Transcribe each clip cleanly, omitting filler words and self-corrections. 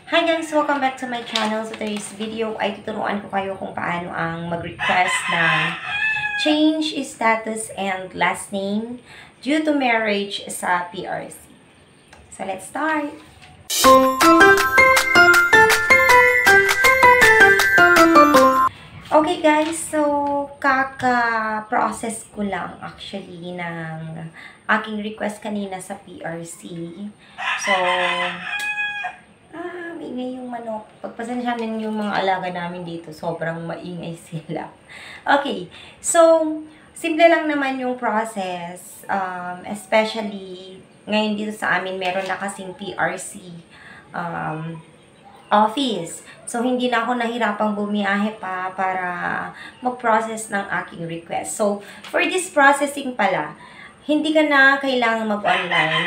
Hi guys! Welcome back to my channel. So today's video ay tuturuan ko kayo kung paano ang mag-request ng change status and last name due to marriage sa PRC. So let's start! Okay guys, so kaka-process ko lang actually ng aking request kanina sa PRC. So, maingay yung manok. Pagpasensyahan yung mga alaga namin dito. Sobrang maingay sila. Okay. So, simple lang naman yung process. Especially, ngayon dito sa amin, meron na kasing PRC office. So, hindi na ako nahirapang bumiyahe pa para mag-process ng aking request. So, for this processing pala, hindi ka na kailangang mag-online.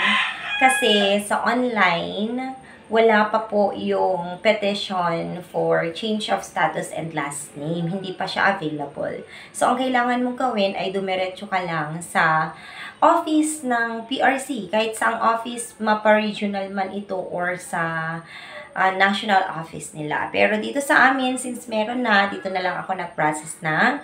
Kasi sa online, wala pa po yung petition for change of status and last name. Hindi pa siya available. So, ang kailangan mong gawin ay dumiretso ka lang sa office ng PRC. Kahit sa office, mapa-regional man ito or sa national office nila. Pero dito sa amin, since meron na, dito na lang ako nag-process ng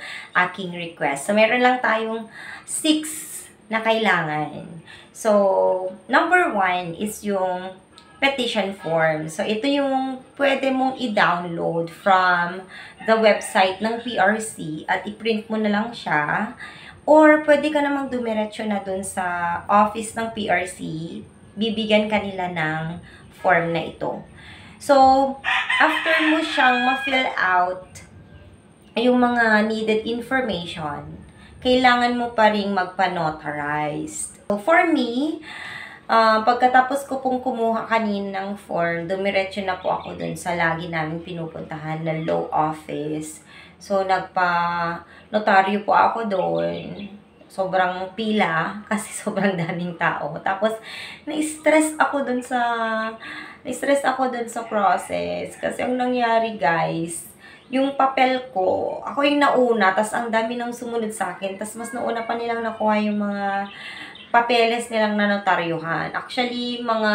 aking request. So, meron lang tayong 6 na kailangan. So, number 1 is yung petition form. So, ito yung pwede mong i-download from the website ng PRC at i-print mo na lang siya. Or, pwede ka namang dumiretso na dun sa office ng PRC. Bibigyan ka nila ng form na ito. So, after mo siyang ma-fill out yung mga needed information, kailangan mo pa ring magpa-notarize. So, for me, pagkatapos ko pong kumuha kanina ng form, dumiretso na po ako dun sa lagi namin pinupuntahan na law office. So, nagpa-notaryo po ako doon. Sobrang pila kasi sobrang daming tao. Tapos, na-stress ako dun sa process. Kasi ang nangyari, guys, yung papel ko, ako yung nauna, tas ang dami nang sumunod sa akin. Tas mas nauna pa nilang nakuha yung mga papeles nilang nanotaryuhan. Actually, mga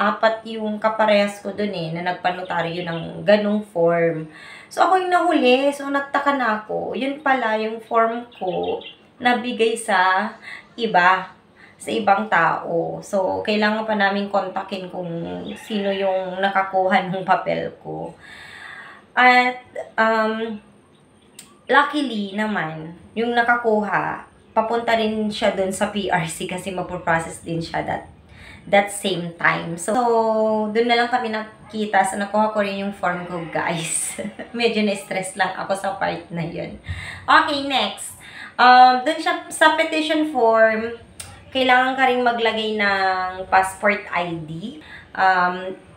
4 yung kaparehas ko dun na nagpanotaryo ng ganong form. So, ako yung nahuli. So, nagtaka na ako. Yun pala yung form ko nabigay sa ibang tao. So, kailangan pa namin kontakin kung sino yung nakakuha ng papel ko. At, luckily naman, yung nakakuha, papunta rin siya dun sa PRC kasi mapoprocess din siya that same time. So, dun na lang kami nakita. So, nakuha ko rin yung form ko, guys. Medyo na-stress lang ako sa part na yun. Okay, next. Dun siya sa petition form, kailangan ka rin maglagay ng passport ID.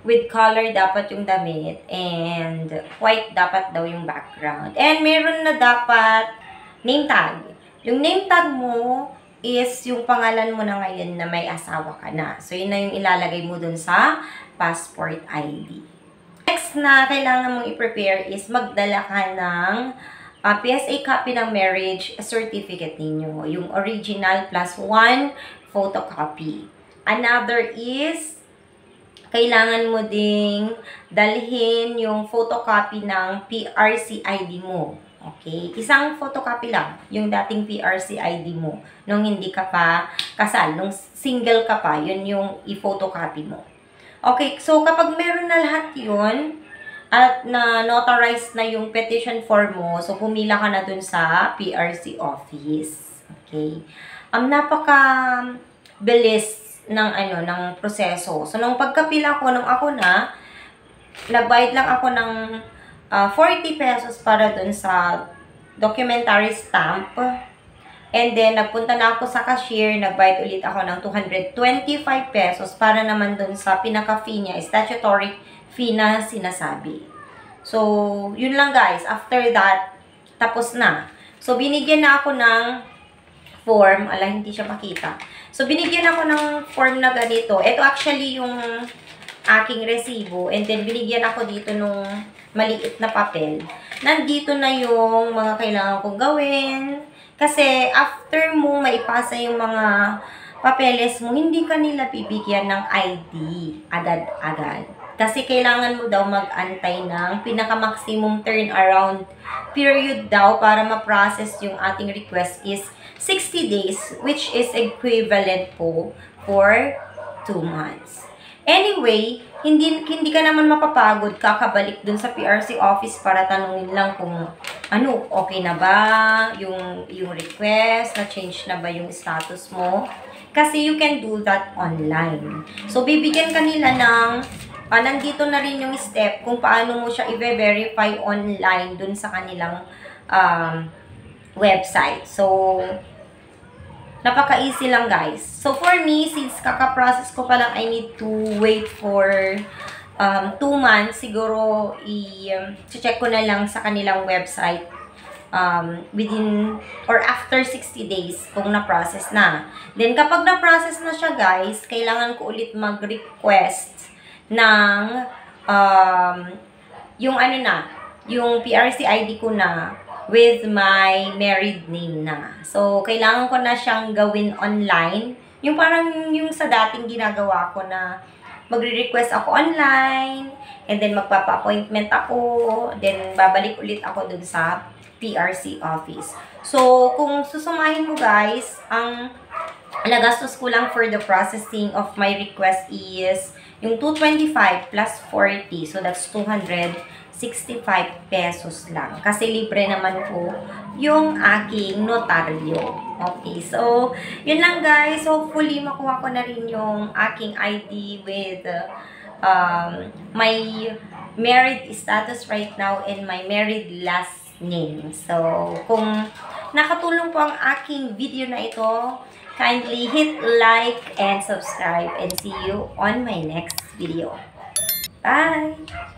With color dapat yung damit. And white dapat daw yung background. And meron na dapat name tag. Yung name tag mo is yung pangalan mo na ngayon na may asawa ka na. So, yun na yung ilalagay mo dun sa passport ID. Next na kailangan mong i-prepare is magdala ka ng PSA copy ng marriage certificate ninyo. Yung original plus 1 photocopy. Another is kailangan mo ding dalhin yung photocopy ng PRC ID mo. Okay? Isang photocopy lang, yung dating PRC ID mo. Nung hindi ka pa kasal, nung single ka pa, yun yung i-photocopy mo. Okay, so kapag meron na lahat yun, at na-notarize na yung petition form mo, so pumila ka na dun sa PRC office. Okay? Napaka-bilis ng proseso. So, nung pagkapila ko, nung ako na, nagbayad lang ako ng 40 pesos para dun sa documentary stamp. And then, nagpunta na ako sa cashier, nagbayad ulit ako ng 225 pesos para naman dun sa pinaka-fee niya, statutory fee na sinasabi. So, yun lang guys. After that, tapos na. So, binigyan na ako ng form. Ala, hindi siya makita. So, binigyan ako ng form na ganito. Ito actually yung aking resibo. And then, binigyan ako dito nung maliit na papel. Nandito na yung mga kailangan kong gawin. Kasi, after mo maipasa yung mga papeles mo, hindi ka nila bibigyan ng ID agad-agad. Kasi kailangan mo daw mag-antay ng pinaka-maximum turnaround period daw para ma-process yung ating request is 60 days, which is equivalent po for 2 months. Anyway, hindi ka naman mapapagod kakabalik dun sa PRC office para tanungin lang kung ano, okay na ba yung request, na-change na ba yung status mo. Kasi you can do that online. So, bibigyan ka nila ng nandito na rin yung step kung paano mo siya i-verify online dun sa kanilang website. So, napaka-easy lang guys. So, for me, since kaka-process ko pa lang, I need to wait for 2 months. Siguro, i-check ko na lang sa kanilang website within or after 60 days kung na-process na. Then, kapag na-process na siya guys, kailangan ko ulit mag-request ng yung yung PRC ID ko na with my married name na. So, kailangan ko na siyang gawin online. Yung parang yung sa dating ginagawa ko na magre-request ako online, and then magpapa-appointment ako, then babalik ulit ako dun sa PRC office. So, kung susumahin mo guys, ang nagastos ko lang for the processing of my request is yung 225 plus 40. So, that's 265 pesos lang. Kasi libre naman po yung aking notaryo. Okay. So, yun lang guys. Hopefully, makuha ko na rin yung aking ID with my married status right now and my married last name. So, kung nakatulong po ang aking video na ito, kindly hit like and subscribe and see you on my next video. Bye!